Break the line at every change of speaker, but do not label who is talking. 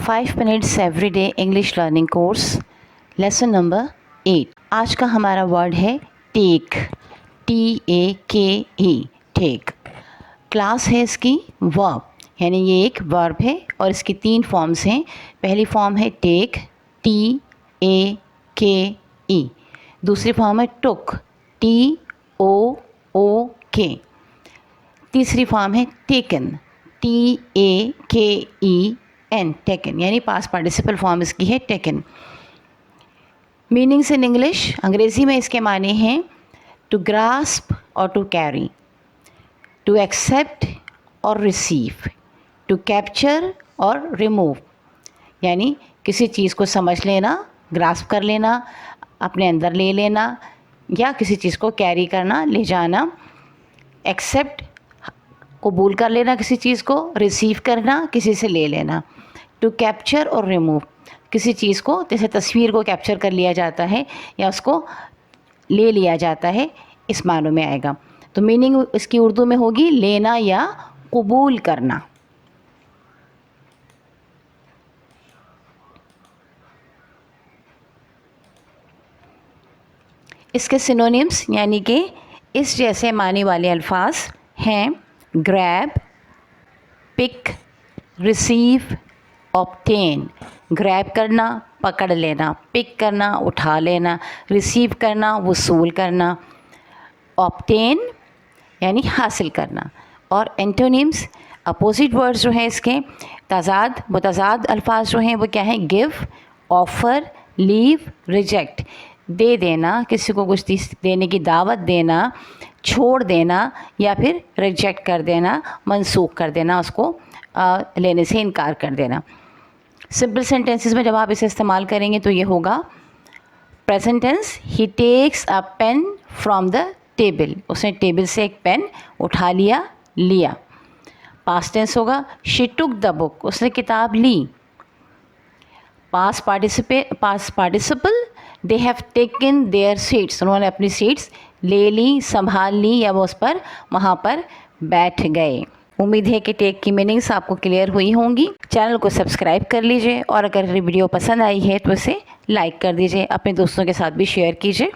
5 minutes everyday English learning course lesson number 8। आज का हमारा वर्ड है टेक, TAKE, टेक। क्लास है इसकी वर्ब, यानी ये एक वर्ब है और इसकी 3 फॉर्म्स हैं। पहली फॉर्म है टेक, TAKE। दूसरी फॉर्म है टुक, TOOK। तीसरी फॉर्म है टेकन, TAKEN, टेकन, यानी पास्ट पार्टिसिपल फॉर्म इसकी है टेकन। मीनिंग्स इन इंग्लिश, अंग्रेज़ी में इसके माने हैं टू ग्रास्प और टू कैरी, टू एक्सेप्ट और रिसीव, टू कैप्चर और रिमूव, यानी किसी चीज़ को समझ लेना, ग्रास्प कर लेना, अपने अंदर ले लेना, या किसी चीज़ को कैरी करना, ले जाना। एक्सेप्ट, कबूल कर लेना किसी चीज़ को, रिसीव करना, किसी से ले लेना। टू कैप्चर और रिमूव, किसी चीज़ को, जैसे तस्वीर को कैप्चर कर लिया जाता है या उसको ले लिया जाता है, इस मानों में आएगा। तो मीनिंग इसकी उर्दू में होगी लेना या कबूल करना। इसके सिनोनिम्स यानी कि इस जैसे माने वाले अल्फाज हैं grab, pick, receive, obtain. Grab करना, पकड़ लेना, पिक करना, उठा लेना, रिसीव करना, वसूल करना, ऑब्टेन यानी हासिल करना। और एंटोनिम्स, अपोजिट वर्ड्स जो हैं इसके, तज़ाद, मुतज़ाद अल्फाज जो हैं वो क्या हैं, गिव, ऑफ़र, लीव, रिजेक्ट। दे देना, किसी को कुछ देने की दावत देना, छोड़ देना, या फिर रिजेक्ट कर देना, मनसूख कर देना, उसको लेने से इनकार कर देना। सिंपल सेंटेंसेस में जब आप इसे इस्तेमाल करेंगे तो ये होगा present tense, he takes a pen from the table, उसने टेबल से एक पेन उठा लिया। पास्ट टेंस होगा शी टुक द बुक, उसने किताब ली। Past participle they have taken their seats, उन्होंने अपनी सीट्स ले ली, संभाल ली, या वो उस पर वहाँ पर बैठ गए। उम्मीद है कि टेक की मीनिंग्स आपको क्लियर हुई होंगी। चैनल को सब्सक्राइब कर लीजिए और अगर वीडियो पसंद आई है तो इसे लाइक कर दीजिए, अपने दोस्तों के साथ भी शेयर कीजिए।